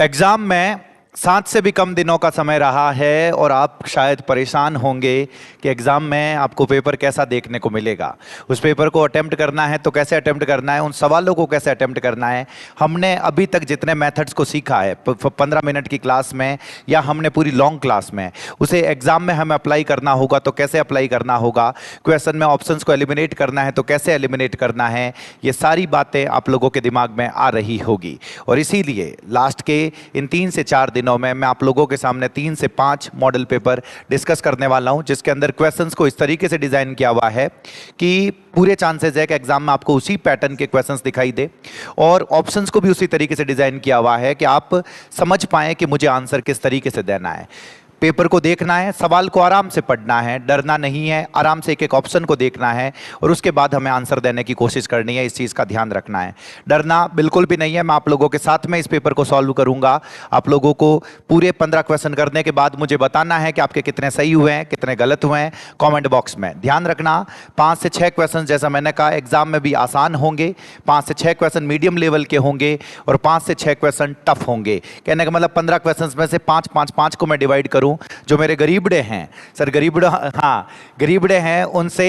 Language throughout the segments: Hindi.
एग्जाम में 7 से भी कम दिनों का समय रहा है और आप शायद परेशान होंगे कि एग्ज़ाम में आपको पेपर कैसा देखने को मिलेगा। उस पेपर को अटेम्प्ट करना है तो कैसे अटेम्प्ट करना है, उन सवालों को कैसे अटेम्प्ट करना है। हमने अभी तक जितने मेथड्स को सीखा है 15 मिनट की क्लास में या हमने पूरी लॉन्ग क्लास में, उसे एग्ज़ाम में हमें अप्लाई करना होगा तो कैसे अप्लाई करना होगा, क्वेश्चन में ऑप्शंस को एलिमिनेट करना है तो कैसे एलिमिनेट करना है, ये सारी बातें आप लोगों के दिमाग में आ रही होगी। और इसीलिए लास्ट के इन 3 से 4 दिनों में मैं आप लोगों के सामने 3 से 5 मॉडल पेपर डिस्कस करने वाला हूं, जिसके अंदर क्वेश्चंस को इस तरीके से डिजाइन किया हुआ है कि पूरे चांसेस है कि एग्जाम में आपको उसी पैटर्न के क्वेश्चंस दिखाई दे और ऑप्शंस को भी उसी तरीके से डिजाइन किया हुआ है कि आप समझ पाएं कि मुझे आंसर किस तरीके से देना है। पेपर को देखना है, सवाल को आराम से पढ़ना है, डरना नहीं है, आराम से एक एक ऑप्शन को देखना है और उसके बाद हमें आंसर देने की कोशिश करनी है। इस चीज़ का ध्यान रखना है, डरना बिल्कुल भी नहीं है। मैं आप लोगों के साथ में इस पेपर को सॉल्व करूंगा। आप लोगों को पूरे 15 क्वेश्चन करने के बाद मुझे बताना है कि आपके कितने सही हुए हैं, कितने गलत हुए हैं, कॉमेंट बॉक्स में। ध्यान रखना 5 से 6 क्वेश्चन जैसा मैंने कहा एग्जाम में भी आसान होंगे, 5 से 6 क्वेश्चन मीडियम लेवल के होंगे और 5 से 6 क्वेश्चन टफ होंगे। कहने का मतलब 15 क्वेश्चन में से 5 को मैं डिवाइड करूं। जो मेरे गरीबड़े हैं सर, गरीबड़े हैं, उनसे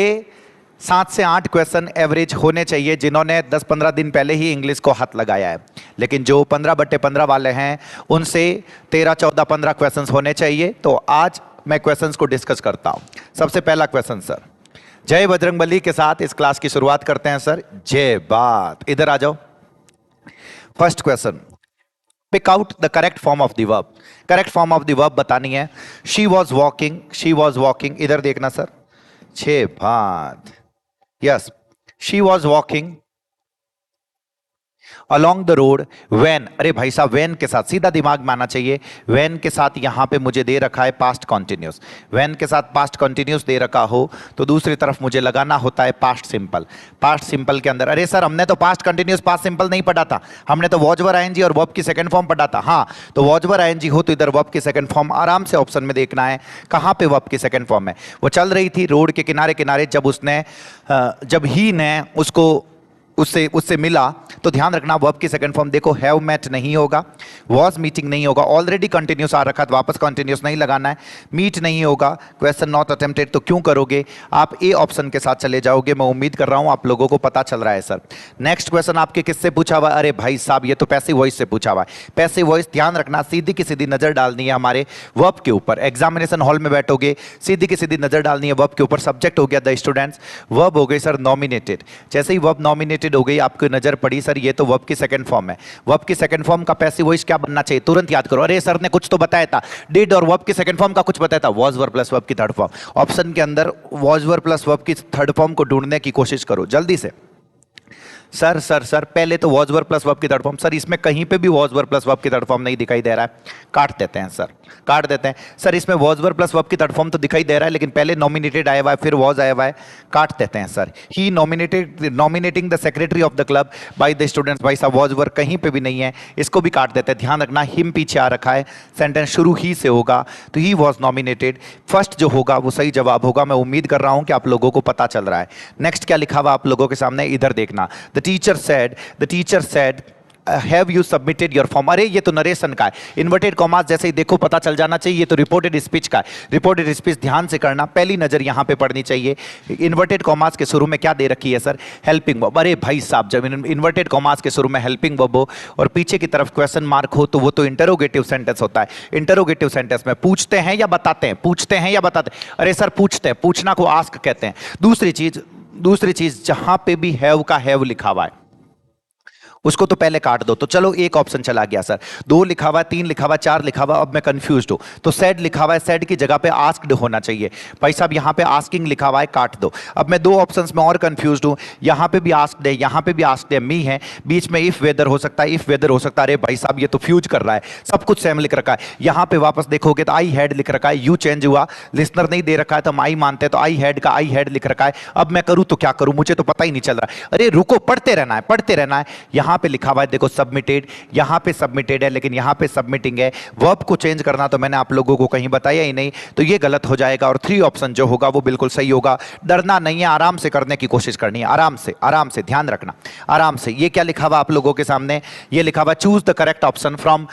7 से 8 क्वेश्चन एवरेज होने चाहिए जिन्होंने 10-15 दिन पहले ही इंग्लिश को हाथ लगाया है। लेकिन जो 15/15 वाले हैं उनसे 13, 14, 15 क्वेश्चन होने चाहिए। तो आज मैं क्वेश्चंस को डिस्कस करता हूं। सबसे पहला क्वेश्चन सर, जय बजरंगबली के साथ इस क्लास की शुरुआत करते हैं सर। जय बात, इधर आ जाओ। First question, pick out the correct form of the verb. Correct form of the verb बतानी है। शी वॉज वॉकिंग, इधर देखना सर। छह बात, yes, she was walking along the road when. अरे भाई साहब, वैन के साथ सीधा दिमाग में आना चाहिए। वैन के साथ यहां पे मुझे दे रखा है पास्ट कॉन्टिन्यूस। वैन के साथ पास्ट कॉन्टिन्यूस दे रखा हो तो दूसरी तरफ मुझे लगाना होता है पास्ट सिंपल। पास्ट सिंपल के अंदर, अरे सर हमने तो पास्ट कॉन्टिन्यूस पास्ट सिंपल नहीं पढ़ा था, हमने तो वॉज वर आईएनजी और वर्ब की सेकंड फॉर्म पढ़ा था। हाँ, तो वॉज वर आईएनजी हो तो इधर वर्ब की सेकंड फॉर्म आराम से ऑप्शन में देखना है कहां पे वर्ब की सेकंड फॉर्म है। वो चल रही थी रोड के किनारे किनारे, जब ही ने उससे मिला तो ध्यान रखना वर्ब की सेकंड फॉर्म देखो, हैव मेट नहीं होगा, वॉज मीटिंग नहीं होगा, ऑलरेडी कंटिन्यूस आ रखा तो वापस कंटिन्यूस नहीं लगाना है, मीट नहीं होगा, क्वेश्चन नॉट अटेम्प्टेड तो क्यों करोगे, आप ए ऑप्शन के साथ चले जाओगे। मैं उम्मीद कर रहा हूं आप लोगों को पता चल रहा है सर। नेक्स्ट क्वेश्चन आपके किससे पूछा हुआ? अरे भाई साहब, ये तो पैसिव वॉइस से पूछा हुआ है। पैसिव वॉइस ध्यान रखना, सीधी की सीधी नजर डालनी है हमारे वर्ब के ऊपर। एग्जामिनेशन हॉल में बैठोगे, सीधी की सीधी नजर डालनी है वर्ब के ऊपर। सब्जेक्ट हो गया द स्टूडेंट्स, वर्ब हो गई सर नॉमिनेटेड। जैसे ही वर्ब नॉमिनेटेड हो गई आपको नजर पड़ी सर ये तो वर्ब की सेकंड फॉर्म है। वर्ब की सेकंड फॉर्म का पैसिव वॉइस क्या बनना चाहिए? तुरंत याद करो। अरे सर ने कुछ तो बताया था, डिड और वर्ब की सेकंड फॉर्म का कुछ बताया था, वॉज वर प्लस वर्ब की थर्ड फॉर्म। ऑप्शन के अंदर वॉज वर प्लस वर्ब की थर्ड फॉर्म को ढूंढने की कोशिश करो जल्दी से। सर पहले तो वॉज वर प्लस वर्ब की थर्ड फॉर्म, सर इसमें कहीं पे भी वॉज वर प्लस वर्ब की थर्ड फॉर्म नहीं दिखाई दे रहा है, काट देते हैं सर, काट देते हैं सर। इसमें वॉज वर प्लस वर्ब की थर्ड फॉर्म तो दिखाई दे रहा है लेकिन पहले नॉमिनेटेड आया हुआ है फिर वॉज आया हुआ है, काट देते हैं sir. He nominating the secretary of the club by the students, भाई साहब वॉज वर कहीं पे भी नहीं है, इसको भी काट देते हैं। ध्यान रखना हिम पीछे आ रखा है, सेंटेंस शुरू ही से होगा तो ही वॉज नॉमिनेटेड। फर्स्ट जो होगा वो सही जवाब होगा। मैं उम्मीद कर रहा हूं कि आप लोगों को पता चल रहा है। नेक्स्ट क्या लिखा हुआ आप लोगों के सामने, इधर देखना। The teacher said, have you submitted your form? अरे ये तो नरेशन का है, इन्वर्टेड कॉमास जैसे ही देखो पता चल जाना चाहिए, ये तो रिपोर्टेड स्पीच का है। रिपोर्टेड स्पीच ध्यान से करना, पहली नजर यहां पे पड़नी चाहिए। इन्वर्टेड कॉमास के शुरू में क्या दे रखी है सर? Helping verb. अरे भाई साहब, जब इन्वर्टेड कॉमास के शुरू में हेल्पिंग वर्ब हो और पीछे की तरफ क्वेश्चन मार्क हो तो वो तो इंटरोगेटिव सेंटेंस होता है। इंटरोगेटिव सेंटेंस में पूछते हैं या बताते हैं, पूछते हैं या बताते हैं। अरे सर पूछते हैं, पूछना को आस्क कहते हैं। दूसरी चीज जहां पे भी हैव का हैव लिखा हुआ है उसको तो पहले काट दो। तो चलो एक ऑप्शन चला गया सर, 2 लिखा हुआ, 3 लिखा हुआ, 4 लिखा हुआ, अब मैं कंफ्यूज्ड हूं। तो सेड लिखा हुआ है, सेड की जगह पे आस्क्ड होना चाहिए। भाई साहब यहां पे आस्किंग लिखा हुआ है, काट दो। अब मैं 2 ऑप्शंस में और कंफ्यूज्ड हूं, यहां पे भी आस्क्ड है, यहां पे भी आस्क्ड है, मी है, बीच में इफ वेदर हो सकता है, इफ वेदर हो सकता है। अरे भाई साहब ये तो फ्यूज कर रहा है, सब कुछ सेम लिख रखा है। यहां पे वापस देखोगे तो आई हैड लिख रखा है, यू चेंज हुआ, लिसनर नहीं दे रखा है तो हम आई मानते हैं, तो आई हैड का आई हैड लिख रखा है। अब मैं करूं तो क्या करूं, मुझे तो पता ही नहीं चल रहा। अरे रुको, पढ़ते रहना है, पढ़ते रहना है। यहां यहां पे लिखा हुआ है देखो सबमिटेड, यहां पे सबमिटेड है लेकिन यहां पे सबमिटिंग है। वर्ब को चेंज करना तो मैंने आप लोगों को कहीं बताया ही नहीं, तो ये गलत हो जाएगा और 3 ऑप्शन जो होगा वो बिल्कुल सही होगा। डरना नहीं है, आराम से करने की कोशिश करनी है, आराम से ध्यान रखना, आराम से। ये क्या लिखा हुआ आप लोगों के सामने, ये लिखा हुआ choose the correct option from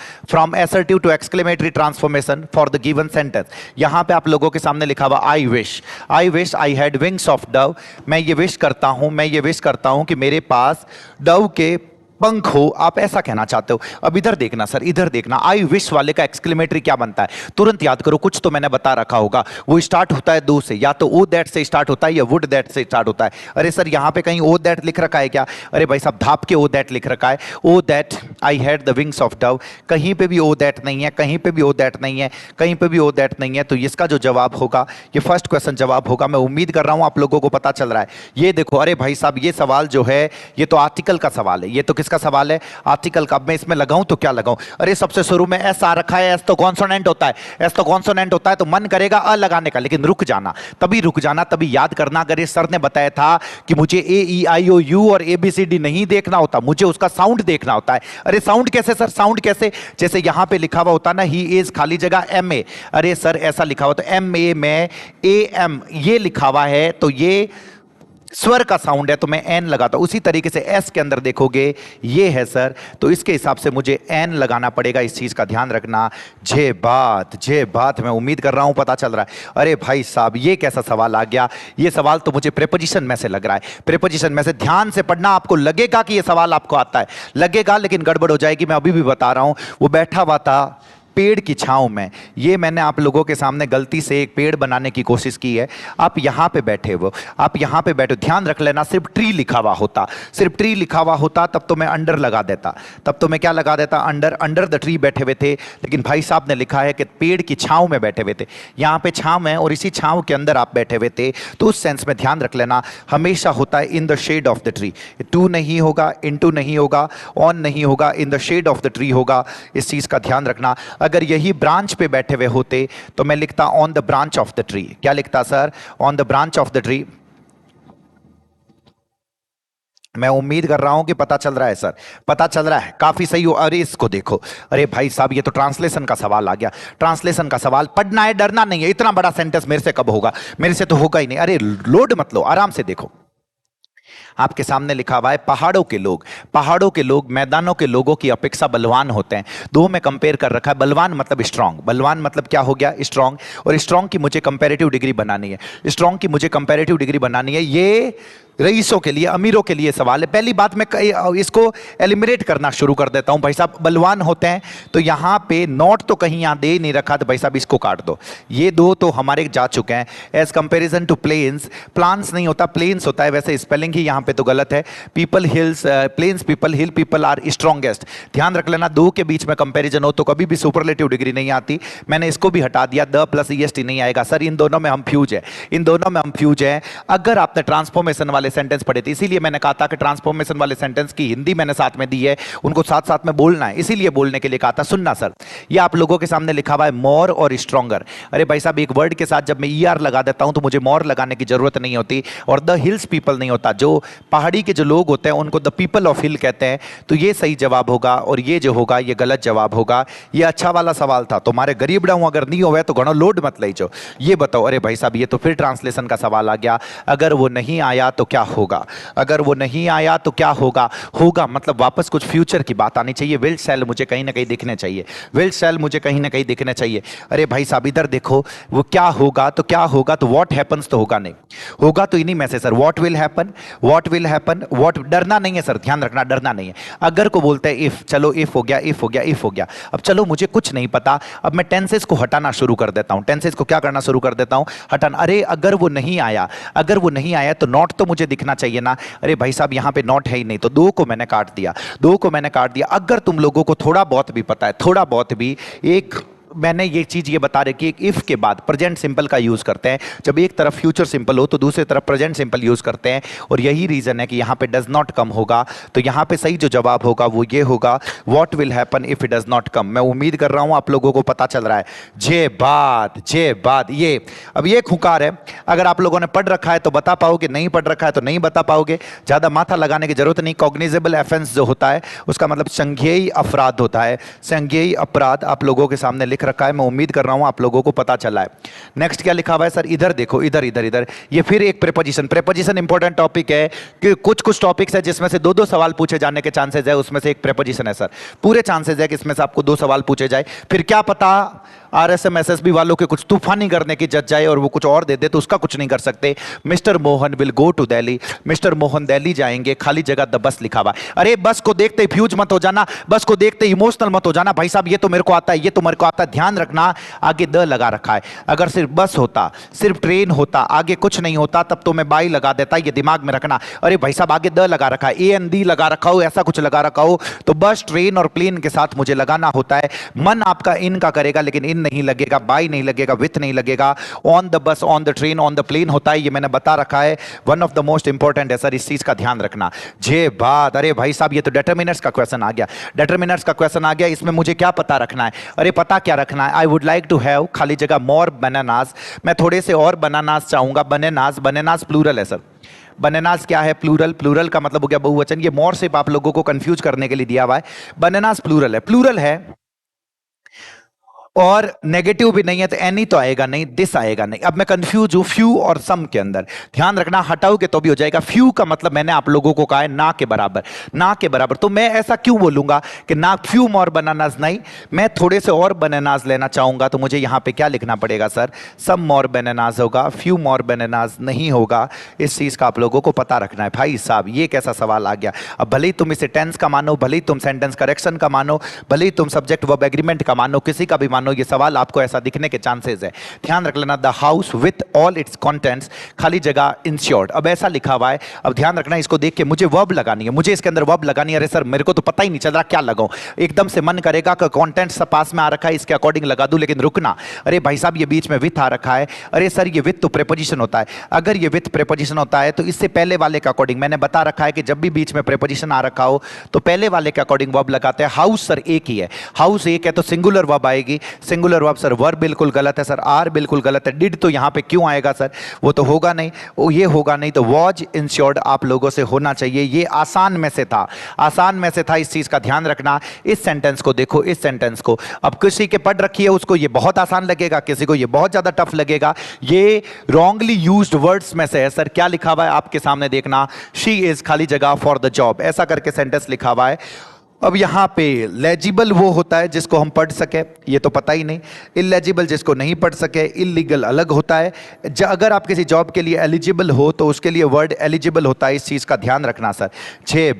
assertive to exclamatory transformation for the given sentence. यहां पे आप लोगों के सामने लिखा हुआ I wish I had wings of dove. मैं ये विश करता हूं कि मेरे पास डव के पंख हो, आप ऐसा कहना चाहते हो। अब इधर देखना सर, इधर देखना, आई विश वाले का एक्सक्लेमेटरी क्या बनता है, तुरंत याद करो, कुछ तो मैंने बता रखा होगा। वो स्टार्ट होता है दो से, या तो ओ दैट से स्टार्ट होता है या वुड दैट से स्टार्ट होता है। अरे सर यहां पे कहीं ओ दैट लिख रखा है क्या? अरे भाई साहब धाप के ओ दैट लिख रखा है, oh that I had the wings of dove. कहीं पे भी ओ दैट नहीं है, कहीं पे भी ओ दैट नहीं है, कहीं पे भी ओ दैट नहीं है। तो इसका जो जवाब होगा, ये फर्स्ट क्वेश्चन जवाब होगा। मैं उम्मीद कर रहा हूं आप लोगों को पता चल रहा है। ये देखो, अरे भाई साहब ये सवाल जो है ये तो आर्टिकल का सवाल है। ये तो किसका सवाल है? आर्टिकल का। अब मैं इसमें लगाऊं तो क्या लगाऊं? अरे सबसे शुरू में एस आ रखा है, एस तो कॉन्सोनेंट होता है, एस तो कॉन्सोनेंट होता है, तो मन करेगा अ लगाने का, लेकिन रुक जाना, तभी याद करना। अगर इस सर ने बताया था कि मुझे ए ई आई ओ यू और ए बी सी डी नहीं देखना होता, मुझे उसका साउंड देखना होता है। अरे साउंड कैसे सर, साउंड कैसे? जैसे यहां पे लिखा हुआ होता ना, ही इज खाली जगह एम ए। अरे सर ऐसा लिखा हुआ तो एम ए में ए एम ये लिखा हुआ है, तो ये स्वर का साउंड है, तो मैं एन लगाता हूं। उसी तरीके से एस के अंदर देखोगे ये है सर, तो इसके हिसाब से मुझे एन लगाना पड़ेगा। इस चीज का ध्यान रखना। जे बात मैं उम्मीद कर रहा हूं पता चल रहा है। अरे भाई साहब ये कैसा सवाल आ गया? ये सवाल तो मुझे प्रेपोजिशन में से लग रहा है, प्रेपोजिशन में से। ध्यान से पढ़ना, आपको लगेगा कि ये सवाल आपको आता है, लगेगा, लेकिन गड़बड़ हो जाएगी। मैं अभी भी बता रहा हूं, वो बैठा हुआ था पेड़ की छांव में। ये मैंने आप लोगों के सामने गलती से एक पेड़ बनाने की कोशिश की है। आप यहां पे बैठे हो, आप यहां पे बैठे, ध्यान रख लेना। सिर्फ ट्री लिखा हुआ होता, सिर्फ ट्री लिखा हुआ होता, तब तो मैं अंडर लगा देता, तब तो मैं क्या लगा देता? अंडर द ट्री बैठे हुए थे। लेकिन भाई साहब ने लिखा है कि पेड़ की छांव में बैठे हुए थे। यहां पे छांव है और इसी छांव के अंदर आप बैठे हुए थे, तो उस सेंस में ध्यान रख लेना। हमेशा होता है in the shade of the tree. To नहीं होगा, इनटू नहीं होगा, ऑन नहीं होगा, in the shade of the tree होगा। इस चीज का ध्यान रखना। अगर यही ब्रांच पे बैठे हुए होते तो मैं लिखता on the branch of the tree. क्या लिखता sir? On the branch of the tree. मैं उम्मीद कर रहा हूं कि पता चल रहा है सर, पता चल रहा है, काफी सही हो। अरे इसको देखो, अरे भाई साहब ये तो ट्रांसलेशन का सवाल आ गया। ट्रांसलेशन का सवाल, पढ़ना है, डरना नहीं है। इतना बड़ा सेंटेंस मेरे से कब होगा? मेरे से तो होगा ही नहीं। अरे लोड मत लो, आराम से देखो। आपके सामने लिखा हुआ है पहाड़ों के लोग मैदानों के लोगों की अपेक्षा बलवान होते हैं। दो में कंपेयर कर रखा है। बलवान मतलब स्ट्रांग, बलवान मतलब क्या हो गया? स्ट्रांग। और स्ट्रांग की मुझे कंपैरेटिव डिग्री बनानी है, स्ट्रांग की मुझे कंपैरेटिव डिग्री बनानी है। ये रईसों के लिए, अमीरों के लिए सवाल है। पहली बात मैं इसको एलिमिनेट करना शुरू कर देता हूं। भाई साहब बलवान होते हैं, तो यहां पे नॉट तो कहीं यहां दे नहीं रखा, तो भाई साहब इसको काट दो। ये दो तो हमारे जा चुके हैं। As comparison to plains, plans नहीं होता, प्लेन्स होता है। वैसे स्पेलिंग ही यहां पे तो गलत है। People hills, plains people, hill people are strongest. ध्यान रख लेना, दो के बीच में कंपेरिजन हो तो कभी भी सुपरलेटिव डिग्री नहीं आती। मैंने इसको भी हटा दिया, द प्लस ईएसटी नहीं आएगा। सर इन दोनों में हम फ्यूज है, इन दोनों में हम फ्यूज है। अगर आपने ट्रांसफॉर्मेशन वाले सेंटेंस पढ़े थे, इसीलिए मैंने कहा था कि ट्रांसफॉर्मेशन वाले सेंटेंस की हिंदी मैंने साथ में दी है, उनको साथ साथ में बोलना है, इसीलिए बोलने के लिए कहा था। सुनना सर, ये आप लोगों के सामने लिखा हुआ है मोर और स्ट्रॉन्गर। अरे भाई साहब एक वर्ड के साथ जब मैं ईआर लगा देता हूं तो मुझे मोर लगाने की जरूरत नहीं होती, और द हिल्स पीपल नहीं होता। जो पहाड़ी के जो लोग होते हैं उनको द पीपल ऑफ हिल कहते हैं। तो ये सही जवाब होगा, और ये जो होगा ये गलत जवाब होगा। ये अच्छा वाला सवाल था, तुम्हारे गरीब डाऊं अगर नहीं होवे तो घणो लोड मत ले जाओ। ये बताओ, अरे भाई साहब ये तो फिर ट्रांसलेशन का सवाल आ गया। अगर वो नहीं आया तो क्या होगा? अगर वो नहीं आया तो क्या होगा? होगा मतलब वापस कुछ फ्यूचर की बात आनी चाहिए। विल शैल मुझे कहीं ना कहीं दिखने चाहिए, विल शैल मुझे कहीं ना कहीं दिखने चाहिए। अरे भाई साहब इधर देखो, वो क्या होगा तो क्या होगा, तो व्हाट हैपेंस तो होगा नहीं, होगा तो इन्हीं में से sir. What will happen, what will happen, what. डरना नहीं है सर, ध्यान रखना, डरना नहीं है। अगर को बोलते हैं इफ, चलो इफ हो गया, इफ हो गया, इफ हो गया। अब चलो मुझे कुछ नहीं पता, अब मैं टेंसेस को हटाना शुरू कर देता हूं। टेंसेस को क्या करना शुरू कर देता हूं? हटाना। अरे अगर वो नहीं आया, अगर वो नहीं आया तो नॉट तो मुझे दिखना चाहिए ना। अरे भाई साहब यहां पे नॉट है ही नहीं, तो दो को मैंने काट दिया, दो को मैंने काट दिया। अगर तुम लोगों को थोड़ा बहुत भी पता है, थोड़ा बहुत भी, एक मैंने ये चीज ये बता रही कि इफ के बाद प्रेजेंट सिंपल का यूज करते हैं, जब एक तरफ फ्यूचर सिंपल हो तो दूसरी तरफ प्रेजेंट सिंपल यूज करते हैं, और यही रीजन है कि यहां पे डज नॉट कम होगा। तो यहां पे सही जो जवाब होगा वो ये होगा, what will happen if it does not come. मैं उम्मीद कर रहा हूं आप लोगों को पता चल रहा है। जे बात ये, अब ये खुकार है, अगर आप लोगों ने पढ़ रखा है तो बता पाओगे, नहीं पढ़ रखा है तो नहीं बता पाओगे। ज्यादा माथा लगाने की जरूरत नहीं। कॉग्निजेबल ऑफेंस जो होता है उसका मतलब संज्ञेय अपराध होता है। संज्ञेय अपराध आप लोगों के सामने लिख रखा है, मैं उम्मीद कर रहा हूं आप लोगों को पता चला है। नेक्स्ट क्या लिखा हुआ है सर, इधर देखो, इधर इधर इधर, ये फिर एक प्रेपोजिशन। प्रेपोजिशन इंपॉर्टेंट टॉपिक है कि कुछ टॉपिक्स है जिसमें से दो सवाल पूछे जाने के चांसेस है, उसमें से एक प्रेपोजिशन है सर। पूरे चांसेस है कि इसमें से आपको 2 सवाल पूछे जाए, फिर क्या पता आरएसएम एसएसबी वालों के कुछ तूफानी करने की जज जाए और वो कुछ और दे दे, तो उसका कुछ नहीं कर सकते। Mister Mohan will go to Delhi, mister Mohan Delhi जाएंगे, खाली जगह द बस लिखा हुआ। अरे बस को देखते ही फ्यूज मत हो जाना, बस को देखते ही इमोशनल मत हो जाना। भाई साहब ये तो मेरे को आता है, ये तो मेरे को आता है, ध्यान रखना आगे द लगा रखा है। अगर सिर्फ बस होता, सिर्फ ट्रेन होता, आगे कुछ नहीं होता, तब तो मैं बाई लगा देता, ये दिमाग में रखना। अरे भाई साहब आगे द लगा रखा है, ए एन डी लगा रखा हो, ऐसा कुछ लगा रखा हो, तो बस ट्रेन और प्लेन के साथ मुझे लगाना होता है। मन आपका इन का करेगा लेकिन इन नहीं लगेगा, बाई नहीं लगेगा, विथ नहीं लगेगा। On the bus, on the train, on the plane होता है, ये मैंने बता रखा है। One of the most important है सर, इस चीज का ध्यान रखना। जे बात, अरे भाई साहब ये तो डिटरमिनर्स का क्वेश्चन आ गया, डिटरमिनर्स का क्वेश्चन आ गया। इसमें मुझे क्या पता रखना है? अरे पता क्या रखना है, I would like to have खाली जगह मोर बनानास, मैं थोड़े से और बनानास चाहूंगा। बनानास, बनानास प्लूरल है सर। बनानास क्या है? प्लूरल। प्लूरल का मतलब हो गया बहुवचन। ये मोर सिर्फ आप लोगों को कंफ्यूज करने के लिए दिया हुआ है। बनानास प्लूरल है, प्लूरल है और नेगेटिव भी नहीं है, तो एनी तो आएगा नहीं, दिस आएगा नहीं। अब मैं कंफ्यूज हूं फ्यू और सम के अंदर, ध्यान रखना, हटाओगे तो भी हो जाएगा। फ्यू का मतलब मैंने आप लोगों को कहा है ना के बराबर, ना के बराबर। तो मैं ऐसा क्यों बोलूंगा कि ना फ्यू मोर बनानास, नहीं, मैं थोड़े से और बनानास लेना चाहूंगा, तो मुझे यहां पे क्या लिखना पड़ेगा सर? सम मोर बनानास होगा, फ्यू मोर बनानास नहीं होगा। इस चीज का आप लोगों को पता रखना है। भाई साहब ये कैसा सवाल आ गया? अब भले ही तुम इसे टेंस का मानो, भले ही तुम सेंटेंस करेक्शन का मानो, भले ही तुम सब्जेक्ट वर्ब एग्रीमेंट का मानो, किसी का भी मानो, ये सवाल आपको ऐसा दिखने के चांसेस है। ध्यान रख लेना, the house with all it's contents, खाली जगह इंश्योर्ड। अब ऐसा लिखा हुआ है, अब ध्यान रखना, इसको देख के मुझे वर्ब लगानी है, मुझे इसके अंदर वर्ब लगानी है। अरे सर मेरे को तो पता ही नहीं चल रहा क्या लगाऊं, एकदम से मन करेगा कि कंटेंट्स पास में आ रखा है इसके अकॉर्डिंग लगा दूं, लेकिन रुकना, अरे भाई साहब ये बीच में विथ आ रखा है। अरे सर ये विथ तो प्रेपोजिशन होता है, अगर ये विथ प्रेपोजिशन होता है तो इससे पहले वाले के अकॉर्डिंग, मैंने बता रखा है कि जब भी बीच में प्रेपोजिशन आ रखा हो तो पहले वाले के अकॉर्डिंग वर्ब लगाते हैं। हाउस सर एक ही है, हाउस एक है तो सिंगुलर वर्ब आएगी। सिंगुलर वर्ब सर वर्ब बिल्कुल गलत है सर, आर बिल्कुल गलत है। डिड तो यहां पे क्यों आएगा सर? वो तो होगा नहीं, वो ये होगा नहीं, तो वॉज इंश्योर्ड आप लोगों से होना चाहिए। ये आसान में से था, आसान में से था, इस चीज का ध्यान रखना। इस सेंटेंस को देखो, इस सेंटेंस को, अब किसी के पढ़ रखी है उसको ये बहुत आसान लगेगा, किसी को ये बहुत ज्यादा टफ लगेगा। ये रॉन्गली यूज्ड वर्ड्स में से है सर। क्या लिखा हुआ है आपके सामने देखना, शी इज खाली जगह फॉर द जॉब, ऐसा करके सेंटेंस लिखा हुआ है। अब यहां पे लेजिबल वो होता है जिसको हम पढ़ सके, ये तो पता ही नहीं। इलेजिबल जिसको नहीं पढ़ सके, इलीगल अलग होता है। अगर आप किसी जॉब के लिए एलिजिबल हो तो उसके लिए वर्ड एलिजिबल होता है, इस चीज का ध्यान रखना सर। जे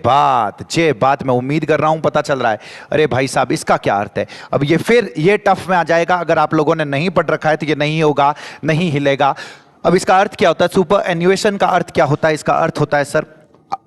बात मैं उम्मीद कर रहा हूं पता चल रहा है। अरे भाई साहब इसका क्या अर्थ है? अब ये फिर ये टफ में आ जाएगा, अगर आप लोगों ने नहीं पढ़ रखा है तो ये नहीं होगा, नहीं हिलेगा। अब इसका अर्थ क्या होता है? सुपर एन्युएशन का अर्थ क्या होता है? इसका अर्थ होता है सर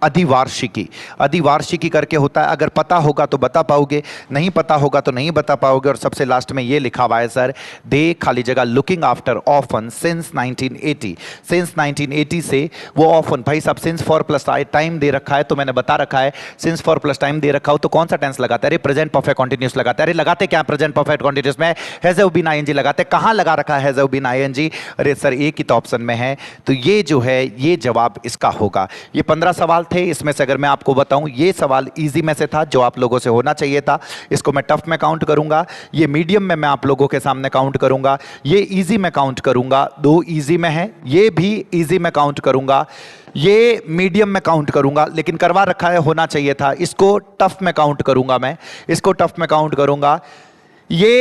अधिवार्षिकी, अधिवार्षिकी करके होता है। अगर पता होगा तो बता पाओगे, नहीं पता होगा तो नहीं बता पाओगे। और सबसे लास्ट में ये लिखा हुआ है सर, दे खाली जगह looking after often since 1980, since 1980 से वो ऑफन, भाई साहब सिंस फॉर प्लस टाइम दे रखा है तो मैंने बता रखा है सिंस फॉर प्लस टाइम दे रखा हो तो कौन सा टेंस लगाता है? अरे प्रेजेंट परफेक्ट कंटीन्यूअस लगाता है। अरे लगाते क्या प्रेजेंट परफेक्ट कंटीन्यूअस में? हैज हैव बीन आईएनजी लगाते। कहां लगा रखा है हैज हैव बीन आईएनजी? अरे सर एक ही तो ऑप्शन में है, तो ये जो है ये जवाब इसका होगा। ये 15 सवाल थे, इसमें से अगर मैं आपको बताऊं ये सवाल इजी में से था जो आप लोगों से होना चाहिए था। इसको मैं टफ में काउंट करूंगा, ये मीडियम में मैं आप लोगों के सामने काउंट करूंगा, ये इजी में काउंट करूंगा। 2 इजी में है, ये भी इजी में काउंट करूंगा, ये मीडियम में काउंट करूंगा, लेकिन करवा रखा है होना चाहिए था। इसको टफ में काउंट करूंगा, मैं इसको टफ में काउंट करूंगा। ये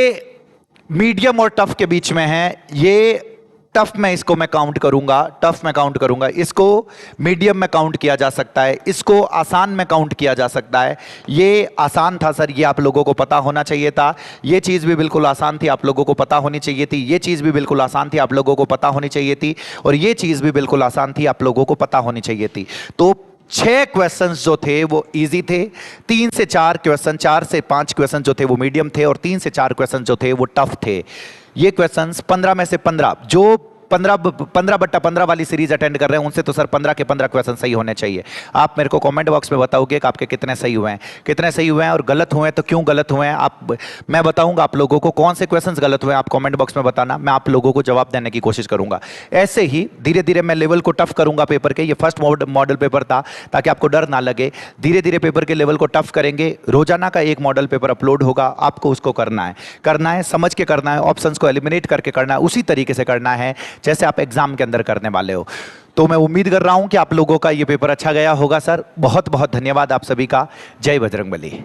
मीडियम और टफ के बीच में है, ये टफ में इसको मैं काउंट करूंगा, टफ में काउंट करूंगा। इसको मीडियम में काउंट किया जा सकता है, इसको आसान में काउंट किया जा सकता है। ये आसान था सर, ये आप लोगों को पता होना चाहिए था। ये चीज़ भी बिल्कुल आसान थी, आप लोगों को पता होनी चाहिए थी। ये चीज़ भी बिल्कुल आसान थी, आप लोगों को पता होनी चाहिए थी। और ये चीज़ भी बिल्कुल आसान थी, आप लोगों को पता होनी चाहिए थी। तो 6 क्वेश्चंस जो थे वो इजी थे, 3 से 4 क्वेश्चन, 4 से 5 क्वेश्चन जो थे वो मीडियम थे और 3 से 4 क्वेश्चन जो थे वो टफ थे। ये क्वेश्चंस 15 में से 15 जो 15/15 वाली सीरीज अटेंड कर रहे हैं उनसे तो सर 15 के 15 क्वेश्चन सही होने चाहिए। आप मेरे को कमेंट बॉक्स में बताओगे कि आपके कितने सही हुए हैं, कितने सही हुए हैं और गलत हुए हैं तो क्यों गलत हुए हैं। मैं बताऊंगा आप लोगों को कौन से क्वेश्चंस गलत हुए हैं, आप कमेंट बॉक्स में बताना, मैं आप लोगों को जवाब देने की कोशिश करूंगा। ऐसे ही धीरे धीरे मैं लेवल को टफ करूंगा पेपर के। ये फर्स्ट मॉडल पेपर था ताकि आपको डर ना लगे। धीरे धीरे पेपर के लेवल को टफ करेंगे। रोजाना का एक मॉडल पेपर अपलोड होगा, आपको उसको करना है समझ के करना है, ऑप्शंस को एलिमिनेट करके करना है, उसी तरीके से करना है जैसे आप एग्जाम के अंदर करने वाले हो। तो मैं उम्मीद कर रहा हूं कि आप लोगों का ये पेपर अच्छा गया होगा। सर बहुत बहुत धन्यवाद आप सभी का। जय बजरंगबली।